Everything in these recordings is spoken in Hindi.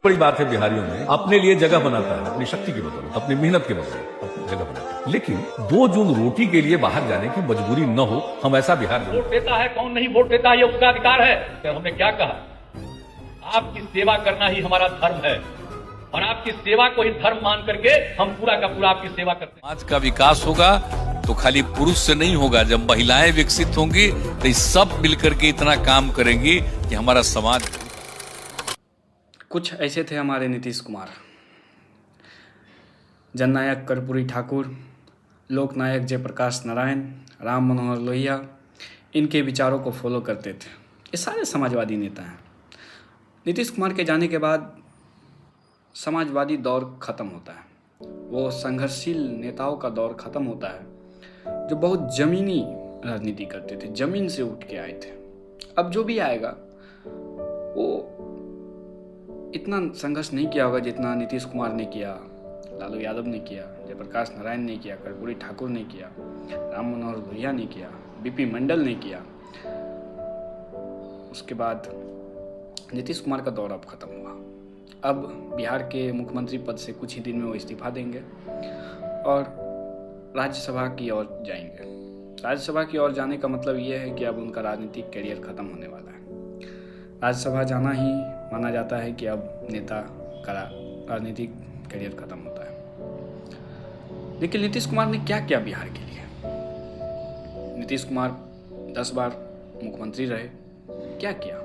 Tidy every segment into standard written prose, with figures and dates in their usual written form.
बड़ी बात है बिहारियों में, अपने लिए जगह बनाता है, अपनी शक्ति की बदौलत, अपनी मेहनत की बदौलत अपनी जगह बनाता है। लेकिन 2 जून रोटी के लिए बाहर जाने की मजबूरी न हो, हम ऐसा बिहार जरूर। वोट देता है कौन नहीं वोट देता है ये उसका अधिकार है। तो हमने क्या कहा, आपकी सेवा करना ही हमारा धर्म है और आपकी सेवा को ही धर्म मान करके हम पूरा का पूरा आपकी सेवा करते हैं। समाज का विकास होगा तो खाली पुरुष से नहीं होगा, जब महिलाएं विकसित होंगी तो ये सब मिलकर के इतना काम करेंगी कि हमारा समाज। कुछ ऐसे थे हमारे नीतीश कुमार, जननायक कर्पूरी ठाकुर, लोकनायक जयप्रकाश नारायण, राम मनोहर लोहिया, इनके विचारों को फॉलो करते थे। ये सारे समाजवादी नेता हैं। नीतीश कुमार के जाने के बाद समाजवादी दौर ख़त्म होता है, वो संघर्षशील नेताओं का दौर ख़त्म होता है जो बहुत ज़मीनी राजनीति करते थे, ज़मीन से उठ के आए थे। अब जो भी आएगा वो इतना संघर्ष नहीं किया होगा जितना नीतीश कुमार ने किया, लालू यादव ने किया, जयप्रकाश नारायण ने किया, कर्पूरी ठाकुर ने किया, राम मनोहर लोहिया ने किया, बीपी मंडल ने किया। उसके बाद नीतीश कुमार का दौर अब ख़त्म हुआ। अब बिहार के मुख्यमंत्री पद से कुछ ही दिन में वो इस्तीफा देंगे और राज्यसभा की ओर जाएंगे। राज्यसभा की ओर जाने का मतलब ये है कि अब उनका राजनीतिक करियर ख़त्म होने वाला है। राज्यसभा जाना ही माना जाता है कि अब नेता का राजनीतिक करियर ख़त्म होता है। लेकिन नीतीश कुमार ने क्या किया बिहार के लिए? नीतीश कुमार 10 बार मुख्यमंत्री रहे। क्या किया?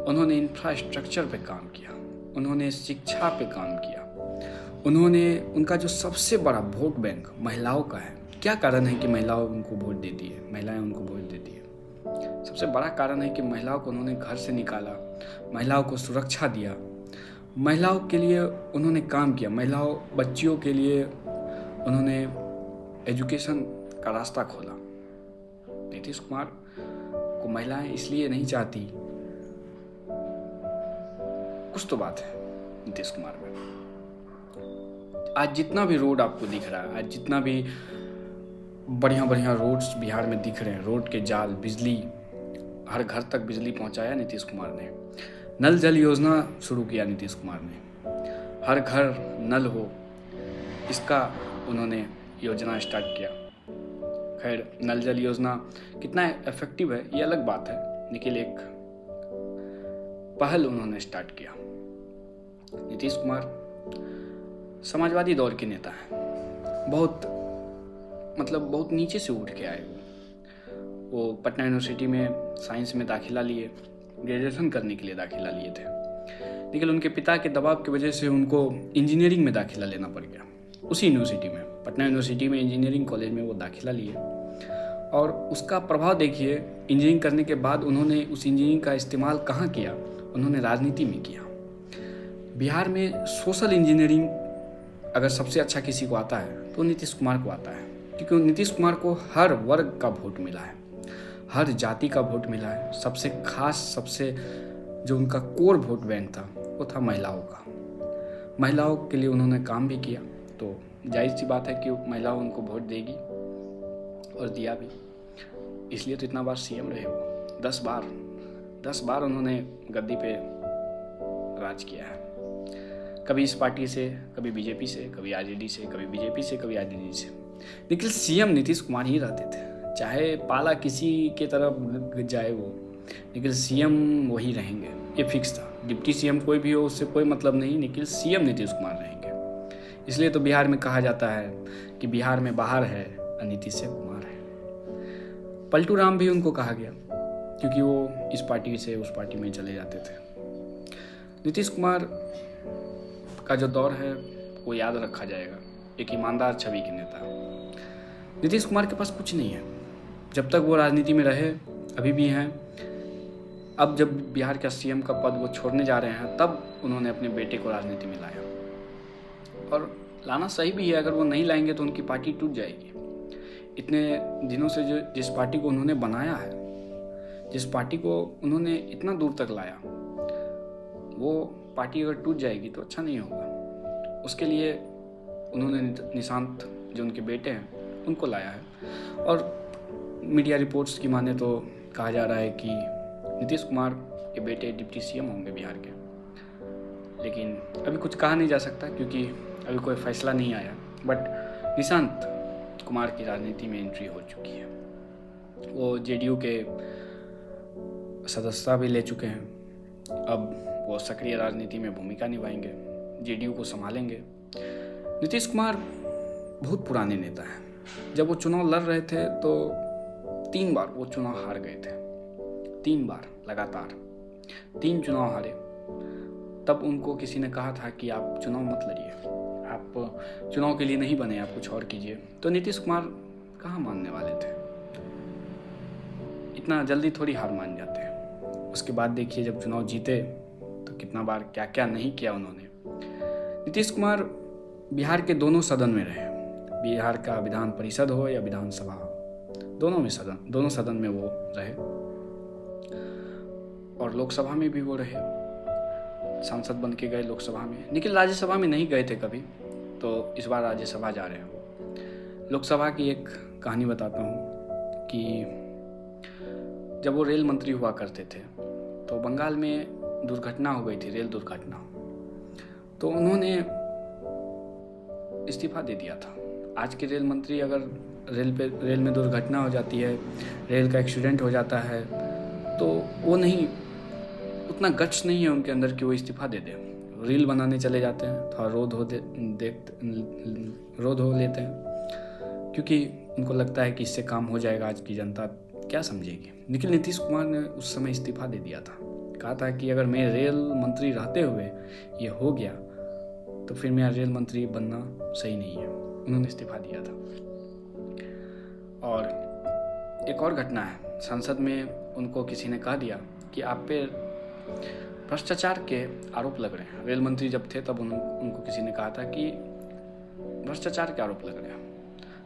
उन्होंने इंफ्रास्ट्रक्चर पे काम किया, उन्होंने शिक्षा पे काम किया, उन्होंने उनका जो सबसे बड़ा वोट बैंक महिलाओं का है। क्या कारण है कि महिलाओं उनको वोट देती है, महिलाएं उनको वोट देती है? सबसे बड़ा कारण है कि महिलाओं को उन्होंने घर से निकाला, महिलाओं को सुरक्षा दिया, महिलाओं के लिए उन्होंने काम किया, महिलाओं बच्चियों के लिए उन्होंने एजुकेशन का रास्ता खोला। नीतीश कुमार को महिलाएं इसलिए नहीं चाहती, कुछ तो बात है नीतीश कुमार में। आज जितना भी रोड आपको दिख रहा है, आज जितना भी बढ़िया बढ़िया रोड्स बिहार में दिख रहे हैं, रोड के जाल, बिजली, हर घर तक बिजली पहुंचाया नीतीश कुमार ने। नल जल योजना शुरू किया नीतीश कुमार ने, हर घर नल हो इसका उन्होंने योजना स्टार्ट किया। खैर, नल जल योजना कितना इफेक्टिव है ये अलग बात है, लेकिन एक पहल उन्होंने स्टार्ट किया। नीतीश कुमार समाजवादी दौर के नेता हैं। बहुत नीचे से उठ के आए। वो पटना यूनिवर्सिटी में साइंस में दाखिला लिए, ग्रेजुएशन करने के लिए दाखिला लिए थे, लेकिन उनके पिता के दबाव की वजह से उनको इंजीनियरिंग में दाखिला लेना पड़ गया। उसी यूनिवर्सिटी में, पटना यूनिवर्सिटी में इंजीनियरिंग कॉलेज में वो दाखिला लिए और उसका प्रभाव देखिए। इंजीनियरिंग करने के बाद उन्होंने उस इंजीनियरिंग का इस्तेमाल कहाँ किया? उन्होंने राजनीति में किया। बिहार में सोशल इंजीनियरिंग अगर सबसे अच्छा किसी को आता है तो नीतीश कुमार को आता है, क्योंकि नीतीश कुमार को हर वर्ग का वोट मिला है, हर जाति का वोट मिला है। सबसे खास, सबसे जो उनका कोर वोट बैंक था वो था महिलाओं का। महिलाओं के लिए उन्होंने काम भी किया, तो जाहिर सी बात है कि महिलाओं उनको वोट देगी और दिया भी। इसलिए तो इतना बार सीएम रहे वो। 10 बार उन्होंने गद्दी पे राज किया है। कभी इस पार्टी से, कभी बीजेपी से, कभी आरजेडी से, कभी बीजेपी से, कभी आरजेडी से, लेकिन सीएम नीतीश कुमार ही रहते थे। चाहे पाला किसी के तरफ जाए वो, लेकिन सीएम वही रहेंगे, ये फिक्स था। डिप्टी सीएम कोई भी हो उससे कोई मतलब नहीं, लेकिन सीएम नीतीश कुमार रहेंगे। इसलिए तो बिहार में कहा जाता है कि बिहार में बाहर है और नीतीश कुमार है। पलटू राम भी उनको कहा गया क्योंकि वो इस पार्टी से उस पार्टी में चले जाते थे। नीतीश कुमार का जो दौर है वो याद रखा जाएगा, एक ईमानदार छवि के नेता। नीतीश कुमार के पास कुछ नहीं है, जब तक वो राजनीति में रहे, अभी भी हैं। अब जब बिहार का सीएम का पद वो छोड़ने जा रहे हैं, तब उन्होंने अपने बेटे को राजनीति में लाया और लाना सही भी है। अगर वो नहीं लाएंगे तो उनकी पार्टी टूट जाएगी। इतने दिनों से जो जिस पार्टी को उन्होंने बनाया है, जिस पार्टी को उन्होंने इतना दूर तक लाया, वो पार्टी अगर टूट जाएगी तो अच्छा नहीं होगा। उसके लिए उन्होंने निशांत जो उनके बेटे हैं उनको लाया है। और मीडिया रिपोर्ट्स की माने तो कहा जा रहा है कि नीतीश कुमार के बेटे डिप्टी सीएम होंगे बिहार के। लेकिन अभी कुछ कहा नहीं जा सकता क्योंकि अभी कोई फैसला नहीं आया। बट निशांत कुमार की राजनीति में एंट्री हो चुकी है। वो जेडीयू के सदस्यता भी ले चुके हैं। अब वो सक्रिय राजनीति में भूमिका निभाएंगे, जेडीयू को संभालेंगे। नीतीश कुमार बहुत पुराने नेता हैं। जब वो चुनाव लड़ रहे थे तो 3 बार वो चुनाव हार गए थे, 3 बार लगातार 3 चुनाव हारे। तब उनको किसी ने कहा था कि आप चुनाव मत लड़िए, आप चुनाव के लिए नहीं बने, आप कुछ और कीजिए। तो नीतीश कुमार कहाँ मानने वाले थे, इतना जल्दी थोड़ी हार मान जाते हैं। उसके बाद देखिए जब चुनाव जीते तो कितना बार क्या क्या नहीं किया उन्होंने। नीतीश कुमार बिहार के दोनों सदन में रहे, बिहार का विधान परिषद हो या विधानसभा, दोनों सदन में वो रहे और लोकसभा में भी वो रहे। सांसद बन के गए लोकसभा में, लेकिन राज्यसभा में नहीं गए थे कभी, तो इस बार राज्यसभा जा रहे हैं वो। लोकसभा की एक कहानी बताता हूँ कि जब वो रेल मंत्री हुआ करते थे तो बंगाल में दुर्घटना हो गई थी, रेल दुर्घटना। तो उन्होंने इस्तीफा दे दिया था। आज के रेल मंत्री अगर रेल में दुर्घटना हो जाती है, रेल का एक्सीडेंट हो जाता है, तो वो नहीं, उतना गट्स नहीं है उनके अंदर कि वो इस्तीफा दे दें। रील बनाने चले जाते हैं, थोड़ा रोध हो लेते हैं, क्योंकि उनको लगता है कि इससे काम हो जाएगा, आज की जनता क्या समझेगी। लेकिन नीतीश कुमार ने उस समय इस्तीफा दे दिया था। कहा था कि अगर मैं रेल मंत्री रहते हुए ये हो गया तो फिर मेरा रेल मंत्री बनना सही नहीं है। उन्होंने इस्तीफा दिया था। और एक और घटना है, संसद में उनको किसी ने कह दिया कि आप पे भ्रष्टाचार के आरोप लग रहे हैं। रेल मंत्री जब थे तब उनको किसी ने कहा था कि भ्रष्टाचार के आरोप लग रहे हैं।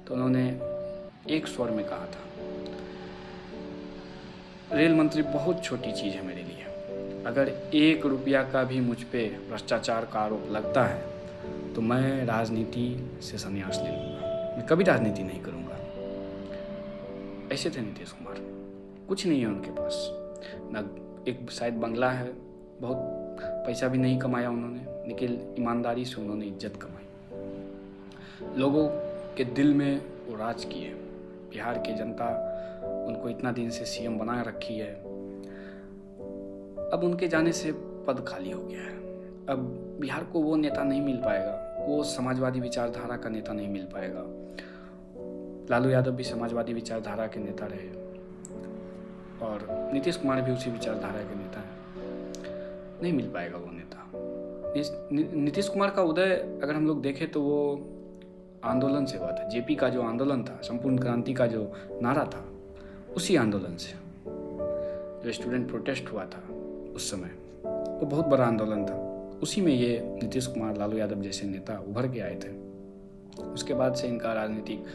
तो उन्होंने एक स्वर में कहा था, रेल मंत्री बहुत छोटी चीज़ है मेरे लिए, अगर 1 रुपया का भी मुझ पे भ्रष्टाचार का आरोप लगता है तो मैं राजनीति से संन्यास ले लूँगा, मैं कभी राजनीति नहीं करूँगा। ऐसे थे नीतीश कुमार। कुछ नहीं है उनके पास, न एक शायद बंगला है, बहुत पैसा भी नहीं कमाया उन्होंने, लेकिन ईमानदारी से उन्होंने इज्जत कमाई। लोगों के दिल में वो राज किए। बिहार की जनता उनको इतना दिन से सीएम बना रखी है। अब उनके जाने से पद खाली हो गया है। अब बिहार को वो नेता नहीं मिल पाएगा, वो समाजवादी विचारधारा का नेता नहीं मिल पाएगा। लालू यादव भी समाजवादी विचारधारा के नेता रहे और नीतीश कुमार भी उसी विचारधारा के नेता हैं। नहीं मिल पाएगा वो नेता। नीतीश कुमार का उदय अगर हम लोग देखें तो वो आंदोलन से हुआ था। जेपी का जो आंदोलन था, संपूर्ण क्रांति का जो नारा था, उसी आंदोलन से, जो स्टूडेंट प्रोटेस्ट हुआ था उस समय, वो बहुत बड़ा आंदोलन था। उसी में ये नीतीश कुमार, लालू यादव जैसे नेता उभर के आए थे। उसके बाद से इनका राजनीतिक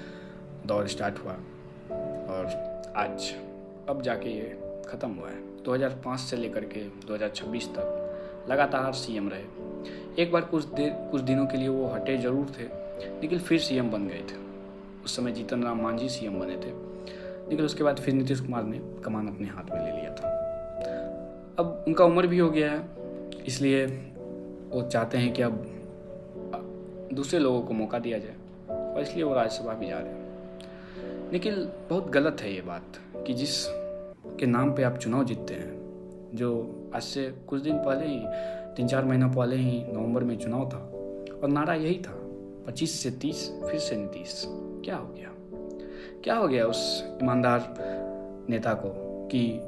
दौर स्टार्ट हुआ और आज अब जाके ये ख़त्म हुआ है। 2005 से लेकर के 2026 तक लगातार सीएम रहे। एक बार कुछ दिनों के लिए वो हटे जरूर थे, लेकिन फिर सीएम बन गए थे। उस समय जीतन राम मांझी सीएम बने थे, लेकिन उसके बाद फिर नीतीश कुमार ने कमान अपने हाथ में ले लिया था। अब उनका उम्र भी हो गया है, इसलिए वो चाहते हैं कि अब दूसरे लोगों को मौका दिया जाए और इसलिए वो राज्यसभा भी जा रहे हैं। लेकिन बहुत गलत है ये बात कि जिस के नाम पे आप चुनाव जीतते हैं, जो आज से कुछ दिन पहले ही, 3-4 महीना पहले ही नवंबर में चुनाव था और नारा यही था 25 से 30 फिर से नीतीश। क्या हो गया? क्या हो गया उस ईमानदार नेता को कि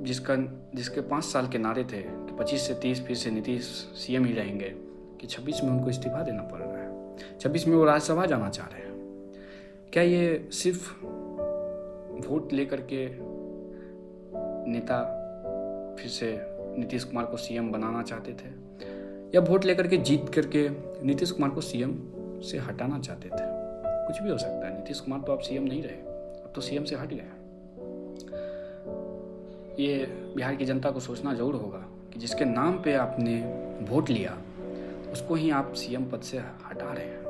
जिसके 5 साल के नारे थे कि 25 से 30 फिर से नीतीश सीएम ही रहेंगे, कि 26 में उनको इस्तीफा देना पड़ रहा है। 26 में वो राज्यसभा जाना चाह रहे हैं। क्या ये सिर्फ वोट लेकर के नेता फिर से नीतीश कुमार को सीएम बनाना चाहते थे, या वोट लेकर के जीत करके नीतीश कुमार को सीएम से हटाना चाहते थे? कुछ भी हो सकता है। नीतीश कुमार तो अब सीएम नहीं रहे, अब तो सीएम से हट गए। ये बिहार की जनता को सोचना जरूर होगा कि जिसके नाम पे आपने वोट लिया उसको ही आप सीएम पद से हटा रहे हैं।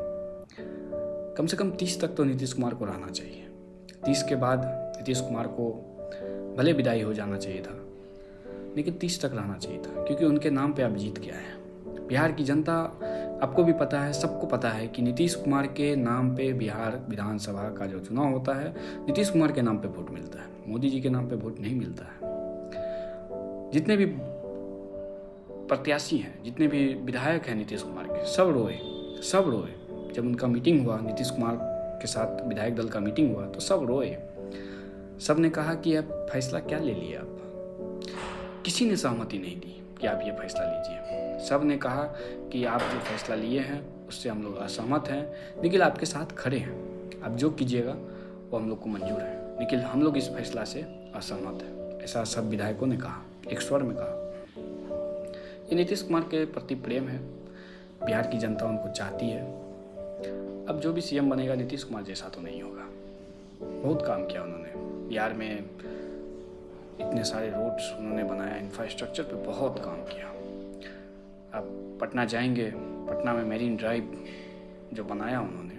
कम से कम 30 तक तो नीतीश कुमार को रहना चाहिए। 30 के बाद नीतीश कुमार को भले विदाई हो जाना चाहिए था, लेकिन 30 तक रहना चाहिए था, क्योंकि उनके नाम पे आप जीत के आए हैं। बिहार की जनता, आपको भी पता है, सबको पता है कि नीतीश कुमार के नाम पे बिहार विधानसभा का जो चुनाव होता है, नीतीश कुमार के नाम पे वोट मिलता है, मोदी जी के नाम पे वोट नहीं मिलता है। जितने भी प्रत्याशी हैं, जितने भी विधायक हैं नीतीश कुमार के, सब रोए। जब उनका मीटिंग हुआ, नीतीश कुमार के साथ विधायक दल का मीटिंग हुआ, तो सब रोए। सब ने कहा कि अब फैसला क्या ले लिया आप। किसी ने सहमति नहीं दी कि आप ये फैसला लीजिए। सब ने कहा कि आप जो फैसला लिए हैं उससे हम लोग असहमत हैं, लेकिन आपके साथ खड़े हैं, आप जो कीजिएगा वो हम लोग को मंजूर है, लेकिन हम लोग इस फैसला से असहमत हैं। ऐसा सब विधायकों ने कहा, एक स्वर में कहा। ये नीतीश कुमार के प्रति प्रेम है, बिहार की जनता उनको चाहती है। अब जो भी सीएम बनेगा, नीतीश कुमार जैसा तो नहीं होगा। बहुत काम किया उन्होंने बिहार में, इतने सारे रोड्स उन्होंने बनाया, इंफ्रास्ट्रक्चर पे बहुत काम किया। आप पटना जाएंगे, पटना में मेरीन ड्राइव जो बनाया उन्होंने,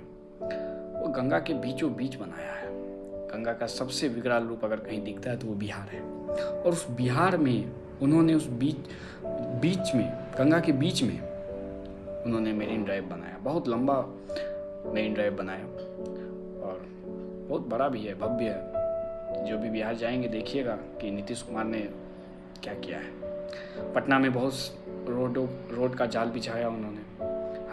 वो गंगा के बीचों बीच बनाया है। गंगा का सबसे विकराल रूप अगर कहीं दिखता है तो वो बिहार है। और उस बिहार में उन्होंने उस बीच में, गंगा के बीच में उन्होंने मेरीन ड्राइव बनाया। बहुत लंबा मेरीन ड्राइव बनाया और बहुत बड़ा भी है, भव्य है। जो भी बिहार जाएंगे देखिएगा कि नीतीश कुमार ने क्या किया है। पटना में बहुत रोड का जाल बिछाया उन्होंने,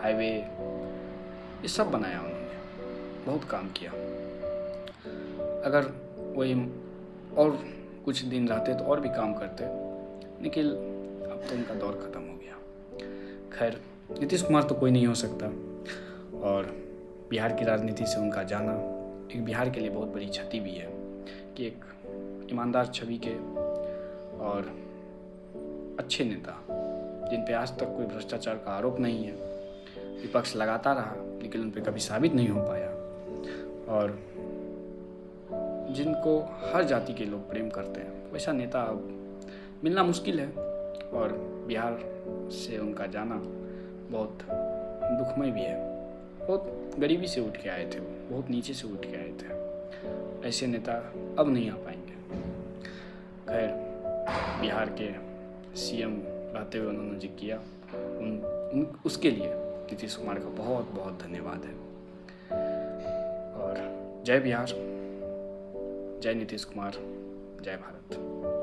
हाईवे, ये सब बनाया उन्होंने, बहुत काम किया। अगर वही और कुछ दिन रहते तो और भी काम करते, लेकिन अब तो उनका दौर ख़त्म हो गया। खैर, नीतीश कुमार तो कोई नहीं हो सकता, और बिहार की राजनीति से उनका जाना एक बिहार के लिए बहुत बड़ी क्षति भी है कि एक ईमानदार छवि के और अच्छे नेता, जिन पे आज तक कोई भ्रष्टाचार का आरोप नहीं है, विपक्ष लगाता रहा लेकिन उन पे कभी साबित नहीं हो पाया, और जिनको हर जाति के लोग प्रेम करते हैं, वैसा नेता अब मिलना मुश्किल है। और बिहार से उनका जाना बहुत दुखमय भी है। बहुत गरीबी से उठ के आए थे वो, बहुत नीचे से उठ के आए थे। ऐसे नेता अब नहीं आ पाएंगे। खैर, बिहार के सीएम रहते हुए उन्होंने जो किया, उसके लिए नीतीश कुमार का बहुत बहुत धन्यवाद है। और जय बिहार, जय नीतीश कुमार, जय भारत।